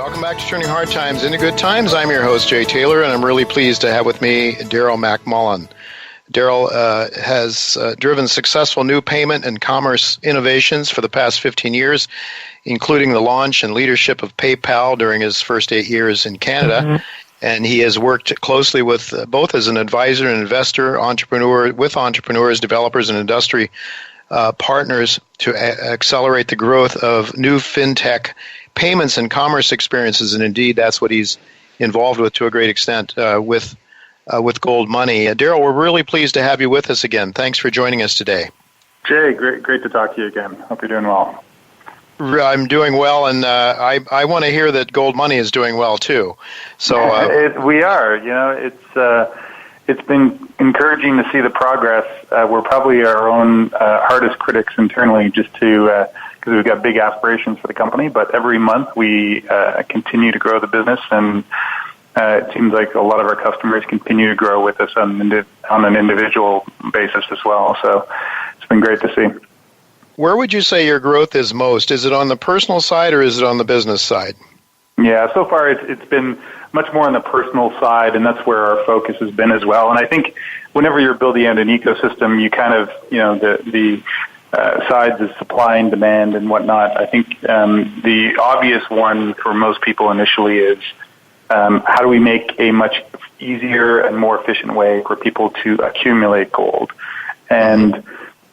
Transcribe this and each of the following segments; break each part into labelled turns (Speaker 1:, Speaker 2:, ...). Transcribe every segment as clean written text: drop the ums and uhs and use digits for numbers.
Speaker 1: Welcome back to Turning Hard Times into Good Times. I'm your host, Jay Taylor, and I'm really pleased to have with me Darrell MacMullin. Darrell has driven successful new payment and commerce innovations for the past 15 years, including the launch and leadership of PayPal during his first 8 years in Canada. Mm-hmm. And he has worked closely with both as an advisor and investor, entrepreneur, with entrepreneurs, developers, and industry partners to accelerate the growth of new fintech payments and commerce experiences. And indeed, that's what he's involved with to a great extent with GoldMoney. Darrell, we're really pleased to have you with us again. Thanks for joining us today.
Speaker 2: Jay, great to talk to you again. Hope you're doing well.
Speaker 1: I'm doing well, and I want to hear that GoldMoney is doing well too. So
Speaker 2: we are. You know, it's been encouraging to see the progress. We're probably our own hardest critics internally, just to because we've got big aspirations for the company. But every month we continue to grow the business, and it seems like a lot of our customers continue to grow with us on an individual basis as well. So it's been great to see.
Speaker 1: Where would you say your growth is most? Is it on the personal side or is it on the business side?
Speaker 2: Yeah, so far it's been much more on the personal side, and that's where our focus has been as well. And I think whenever you're building out an ecosystem, you kind of, the sides of supply and demand and whatnot. I think the obvious one for most people initially is how do we make a much easier and more efficient way for people to accumulate gold? And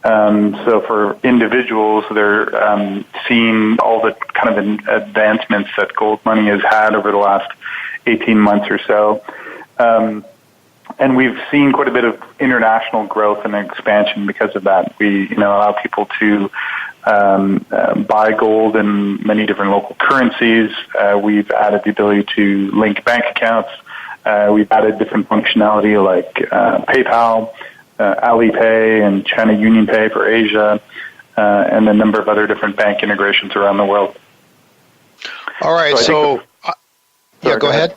Speaker 2: so for individuals, they're seeing all the kind of advancements that GoldMoney has had over the last 18 months or so. And we've seen quite a bit of international growth and expansion because of that. We allow people to buy gold in many different local currencies. We've added the ability to link bank accounts. We've added different functionality like PayPal, Alipay, and China Union Pay for Asia, and a number of other different bank integrations around the world.
Speaker 1: All right, go ahead.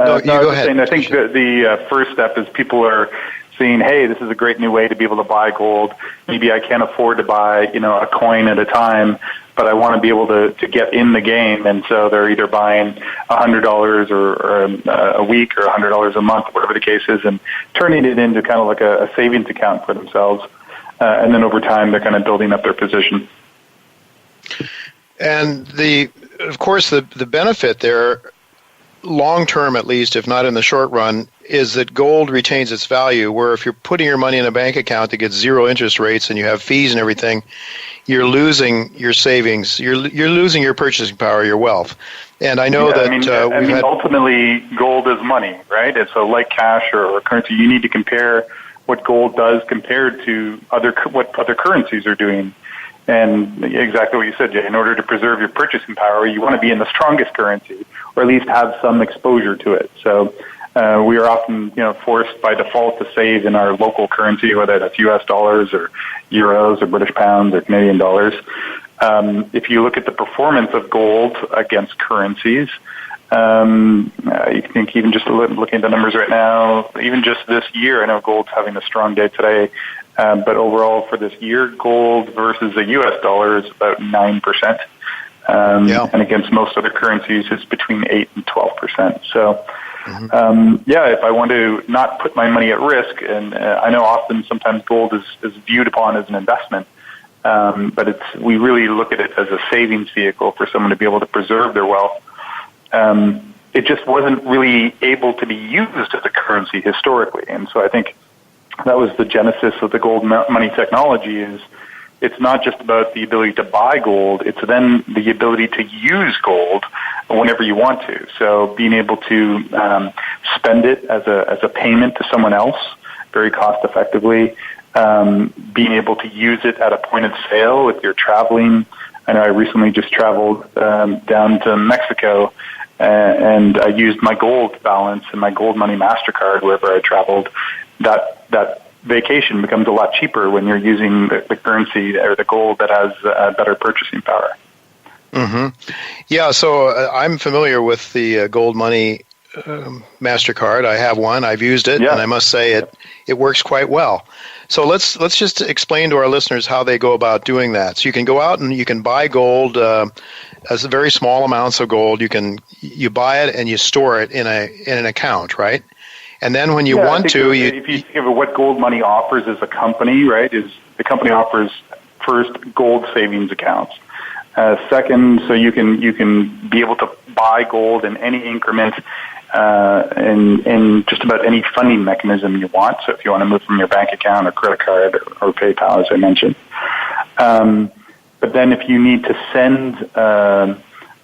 Speaker 2: No, go ahead. I think the first step is people are seeing, hey, this is a great new way to be able to buy gold. Maybe I can't afford to buy, a coin at a time, but I want to be able to get in the game. And so they're either buying $100 or a week or $100 a month, whatever the case is, and turning it into kind of like a savings account for themselves. And then over time, they're kind of building up their position.
Speaker 1: And of course, the benefit there, long term at least, if not in the short run, is that gold retains its value, where if you're putting your money in a bank account that gets zero interest rates and you have fees and everything, you're losing your savings, you're losing your purchasing power, your wealth. And I know
Speaker 2: ultimately gold is money, right? It's like cash or currency. You need to compare what gold does compared to what other currencies are doing. And exactly what you said, Jay, in order to preserve your purchasing power, you want to be in the strongest currency, or at least have some exposure to it. So we are often, forced by default to save in our local currency, whether that's U.S. dollars or euros or British pounds or Canadian dollars. If you look at the performance of gold against currencies, you think even just looking at the numbers right now, even just this year, I know gold's having a strong day today, but overall for this year, gold versus the U.S. dollar is about 9%. And against most other currencies, it's between 8 and 12%. So, if I want to not put my money at risk, and I know often sometimes gold is viewed upon as an investment, but we really look at it as a savings vehicle for someone to be able to preserve their wealth. It just wasn't really able to be used as a currency historically, and so I think that was the genesis of the gold money technology. Is it's not just about the ability to buy gold, it's then the ability to use gold whenever you want to. So being able to spend it as a payment to someone else very cost effectively, being able to use it at a point of sale if you're traveling. I know I recently just traveled down to Mexico, and I used my gold balance and my GoldMoney MasterCard wherever I traveled. That vacation becomes a lot cheaper when you're using the currency or the gold that has better purchasing power.
Speaker 1: Mm-hmm. Yeah, so I'm familiar with the GoldMoney MasterCard. I have one. I've used it, and I must say it works quite well. So let's just explain to our listeners how they go about doing that. So you can go out and you can buy gold very small amounts of gold. You buy it and you store it in an account, right? And then when you want to,
Speaker 2: if you think of what GoldMoney offers as a company, right, is the company offers first gold savings accounts. Second, so you can be able to buy gold in any increment in just about any funding mechanism you want. So if you want to move from your bank account or credit card or PayPal, as I mentioned. But then if you need to send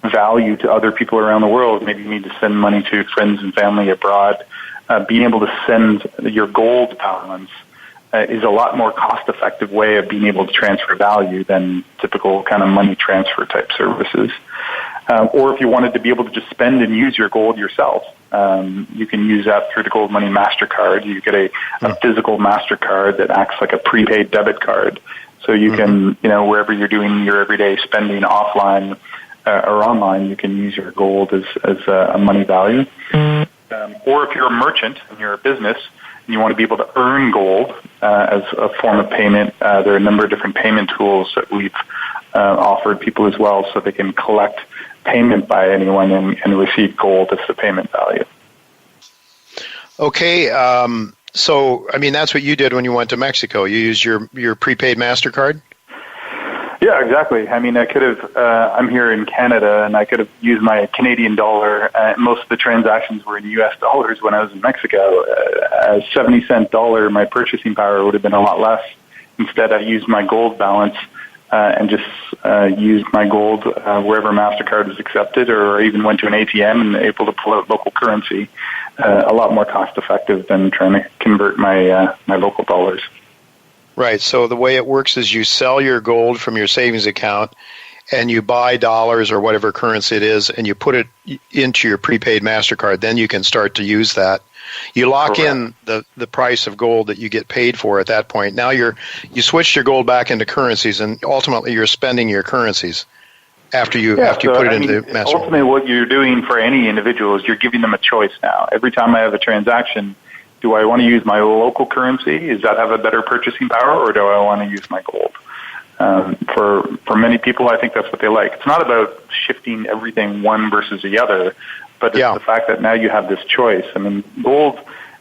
Speaker 2: value to other people around the world, maybe you need to send money to friends and family abroad, being able to send your gold balance is a lot more cost-effective way of being able to transfer value than typical kind of money transfer type services. Or if you wanted to be able to just spend and use your gold yourself, you can use that through the GoldMoney MasterCard. You get a physical MasterCard that acts like a prepaid debit card. So you can, wherever you're doing your everyday spending offline or online, you can use your gold as a money value. Or if you're a merchant and you're a business and you want to be able to earn gold as a form of payment, there are a number of different payment tools that we've offered people as well, so they can collect payment by anyone and receive gold as the payment value.
Speaker 1: Okay, so I mean that's what you did when you went to Mexico. You used your prepaid MasterCard?
Speaker 2: Yeah, exactly. I mean, I could have. I'm here in Canada, and I could have used my Canadian dollar. Most of the transactions were in U.S. dollars when I was in Mexico. A 70-cent dollar, my purchasing power would have been a lot less. Instead, I used my gold balance and just used my gold wherever MasterCard is accepted, or even went to an ATM and able to pull out local currency. A lot more cost-effective than trying to convert my local dollars.
Speaker 1: Right. So the way it works is you sell your gold from your savings account and you buy dollars or whatever currency it is and you put it into your prepaid MasterCard. Then you can start to use that. You lock in the price of gold that you get paid for at that point. Now you switched your gold back into currencies, and ultimately you're spending your currencies after you put it into MasterCard.
Speaker 2: Ultimately what you're doing for any individual is you're giving them a choice now. Every time I have a transaction, do I want to use my local currency? Does that have a better purchasing power, or do I want to use my gold? For many people, I think that's what they like. It's not about shifting everything one versus the other, but it's the fact that now you have this choice. I mean, gold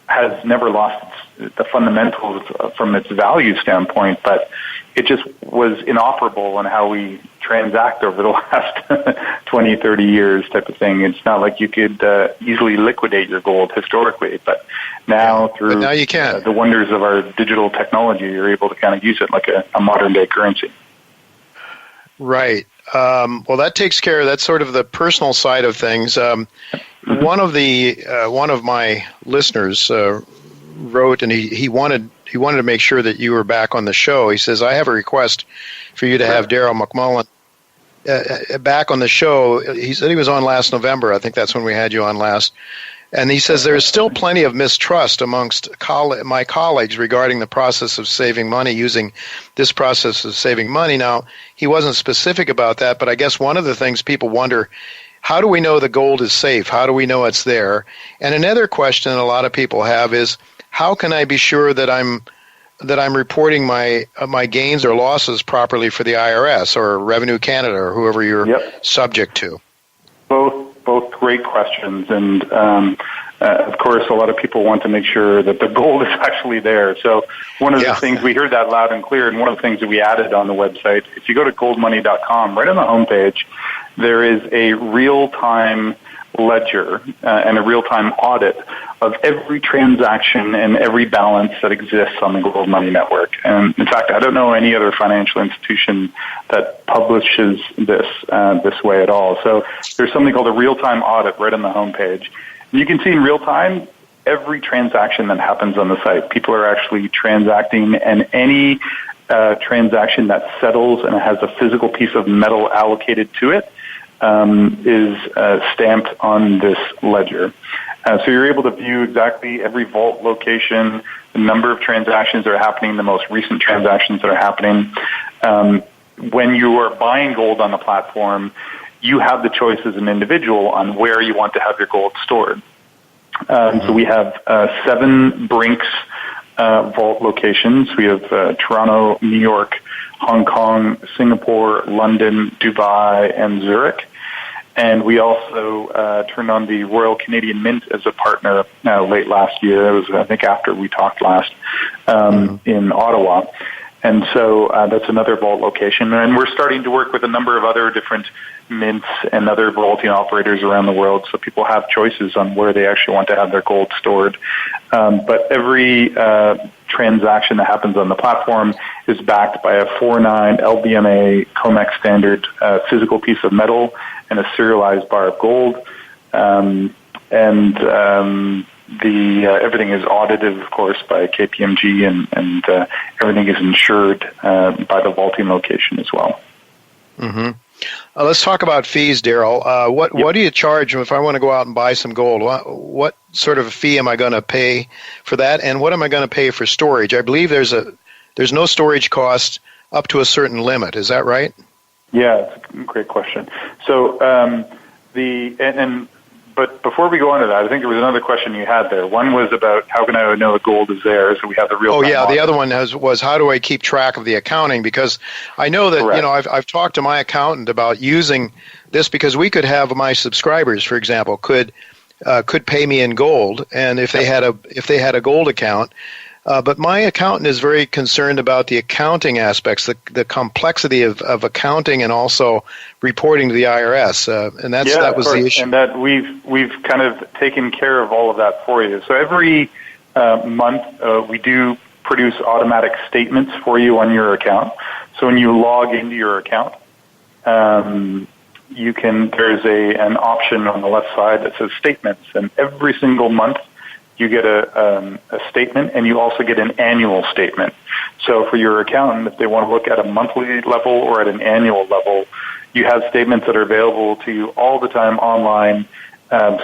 Speaker 2: has never lost the fundamentals from its value standpoint, but it just was inoperable in how we transact over the last 20, 30 years type of thing. It's not like you could easily liquidate your gold historically, but now through
Speaker 1: now you can.
Speaker 2: The wonders of our digital technology, you're able to kind of use it like a modern-day currency.
Speaker 1: Right. Well, that takes care of that's sort of the personal side of things. One of my listeners wrote, and he wanted to make sure that you were back on the show. He says, I have a request for you to have Darrell MacMullin back on the show. He said he was on last November. I think that's when we had you on last. And he says there is still plenty of mistrust amongst my colleagues regarding the process of saving money, using this process of saving money. Now, he wasn't specific about that, but I guess one of the things people wonder, how do we know the gold is safe? How do we know it's there? And another question a lot of people have is, how can I be sure that I'm reporting my gains or losses properly for the IRS or Revenue Canada or whoever you're subject to?
Speaker 2: Both great questions, and of course, a lot of people want to make sure that the gold is actually there. So one of the things, we heard that loud and clear, and one of the things that we added on the website, if you go to goldmoney.com, right on the homepage, there is a real-time ledger and a real-time audit of every transaction and every balance that exists on the GoldMoney network. And in fact, I don't know any other financial institution that publishes this way at all. So there's something called a real-time audit right on the homepage. You can see in real time every transaction that happens on the site. People are actually transacting, and any transaction that settles and has a physical piece of metal allocated to it is stamped on this ledger. So you're able to view exactly every vault location, the number of transactions that are happening, the most recent transactions that are happening. When you are buying gold on the platform, you have the choice as an individual on where you want to have your gold stored. So we have 7 Brinks vault locations. We have Toronto, New York, Hong Kong, Singapore, London, Dubai, and Zurich. And we also turned on the Royal Canadian Mint as a partner late last year. It was, I think, after we talked last in Ottawa. And so that's another vault location. And we're starting to work with a number of other different mints and other vaulting operators around the world, so people have choices on where they actually want to have their gold stored. But every transaction that happens on the platform is backed by a 4.9 LBMA COMEX standard physical piece of metal and a serialized bar of gold. Everything is audited, of course, by KPMG, and everything is insured by the vaulting location as well.
Speaker 1: Mm-hmm. Let's talk about fees, Darrell. What do you charge if I want to go out and buy some gold? What sort of a fee am I going to pay for that, and what am I going to pay for storage? I believe there's no storage cost up to a certain limit. Is that right?
Speaker 2: Yeah, it's a great question. So But before we go on to that, I think there was another question you had there. One was about how can I know the gold is there, so we have the real.
Speaker 1: Oh yeah, the other one was how do I keep track of the accounting? Because I know that I've talked to my accountant about using this, because we could have my subscribers, for example, could pay me in gold, and if they had a gold account. But my accountant is very concerned about the accounting aspects, the complexity of accounting, and also reporting to the IRS, and that was the issue.
Speaker 2: And that we've kind of taken care of all of that for you. So every month we do produce automatic statements for you on your account. So when you log into your account, there's an option on the left side that says statements, and every single month you get a statement, and you also get an annual statement. So for your accountant, if they want to look at a monthly level or at an annual level, you have statements that are available to you all the time online.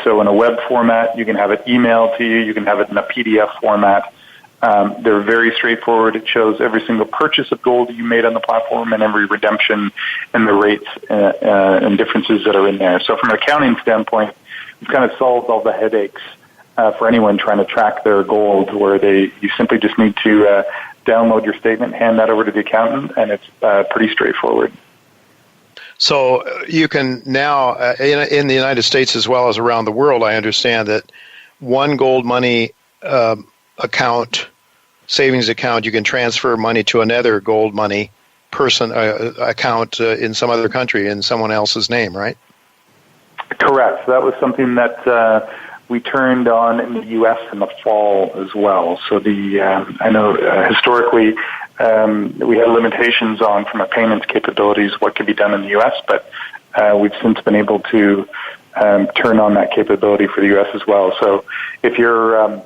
Speaker 2: So in a web format, you can have it emailed to you. You can have it in a PDF format. They're very straightforward. It shows every single purchase of gold you made on the platform and every redemption and the rates and differences that are in there. So from an accounting standpoint, we've kind of solved all the headaches for anyone trying to track their gold, where you simply just need to download your statement, hand that over to the accountant, and it's pretty straightforward.
Speaker 1: So you can now, in the United States as well as around the world, I understand that one GoldMoney account, savings account, you can transfer money to another GoldMoney person account in some other country in someone else's name, right? Correct.
Speaker 2: That was something that we turned on in the U.S. in the fall as well. So I know historically we had limitations on, from a payments capabilities, what could be done in the U.S., but we've since been able to turn on that capability for the U.S. as well. So if you're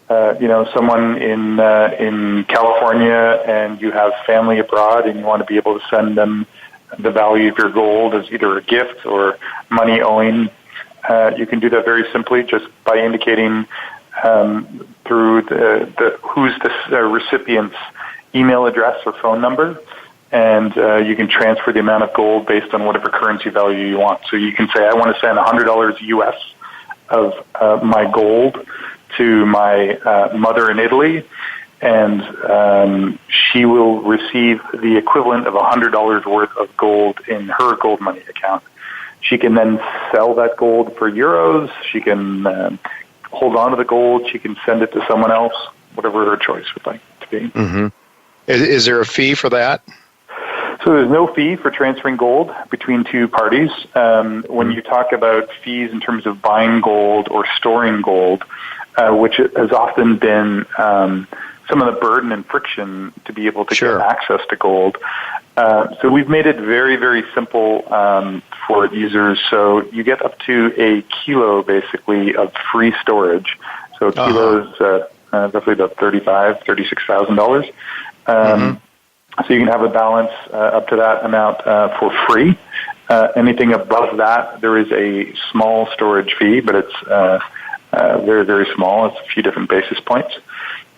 Speaker 2: someone in California and you have family abroad and you want to be able to send them the value of your gold as either a gift or money owing, you can do that very simply just by indicating through who's the recipient's email address or phone number, and you can transfer the amount of gold based on whatever currency value you want. So you can say, I want to send $100 US of my gold to my mother in Italy, and she will receive the equivalent of $100 worth of gold in her GoldMoney account. She can then sell that gold for euros. She can hold on to the gold. She can send it to someone else, whatever her choice would like to be.
Speaker 1: Mm-hmm. Is there a fee for that?
Speaker 2: So there's no fee for transferring gold between two parties. When you talk about fees in terms of buying gold or storing gold, which has often been some of the burden and friction to be able to get access to gold. So we've made it very, very simple for users. So you get up to a kilo, basically, of free storage. So a kilo is roughly about $36,000. So you can have a balance up to that amount for free. Anything above that, there is a small storage fee, but it's very, very small. It's a few different basis points.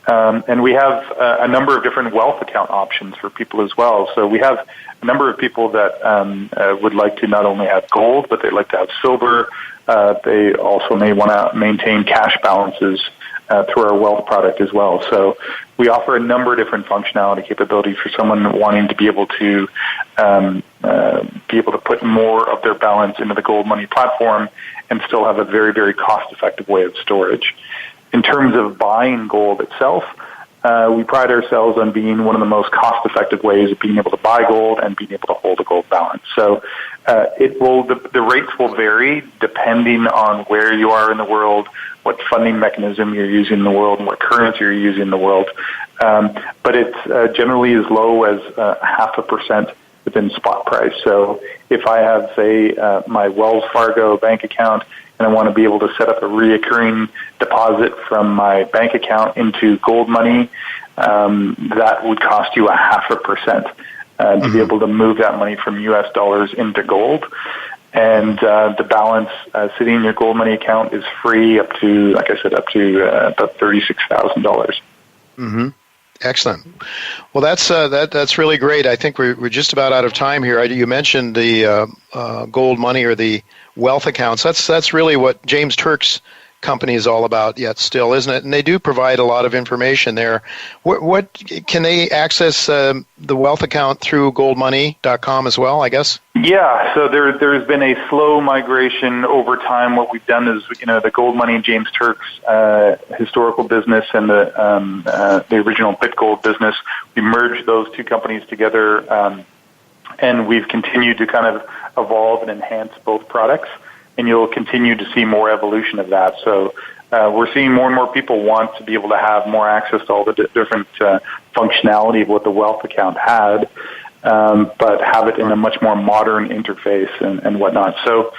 Speaker 2: And we have a number of different wealth account options for people as well. So we have a number of people that would like to not only have gold, but they'd like to have silver. They also may want to maintain cash balances through our wealth product as well. So we offer a number of different functionality capabilities for someone wanting to be able to put more of their balance into the GoldMoney platform and still have a very, very cost-effective way of storage. In terms of buying gold itself, we pride ourselves on being one of the most cost-effective ways of being able to buy gold and being able to hold a gold balance. So the rates will vary depending on where you are in the world, what funding mechanism you're using in the world, and what currency you're using in the world. But it's generally as low as 0.5% within spot price. So if I have, say, my Wells Fargo bank account and I want to be able to set up a reoccurring deposit from my bank account into GoldMoney, that would cost you 0.5% to be able to move that money from U.S. dollars into gold. And the balance sitting in your GoldMoney account is free up to, like I said, up to about $36,000.
Speaker 1: Mm-hmm. Excellent. Well, that's really great. I think we're just about out of time here. You mentioned the GoldMoney or the wealth accounts. That's really what James Turk's company is all about yet still, isn't it? And they do provide a lot of information there. What can they access the wealth account through goldmoney.com as well, I guess? Yeah,
Speaker 2: so there's been a slow migration over time. What we've done is, the GoldMoney and James Turk's historical business and the original BitGold business, we merged those two companies together, and we've continued to kind of evolve and enhance both products. And you'll continue to see more evolution of that. So we're seeing more and more people want to be able to have more access to all the different functionality of what the wealth account had, but have it in a much more modern interface and whatnot. So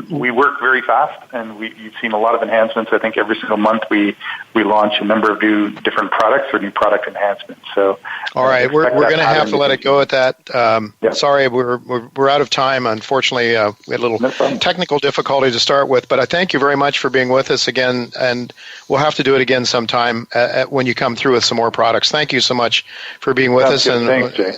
Speaker 2: we work very fast, and you've seen a lot of enhancements. I think every single month we launch a number of new different products or new product enhancements. So,
Speaker 1: all right, we're going to have to let it go at that. Sorry, we're out of time. Unfortunately, we had a little technical difficulty to start with, but I thank you very much for being with us again, and we'll have to do it again sometime when you come through with some more products. Thank you so much for being with us.
Speaker 2: And thanks, Jay.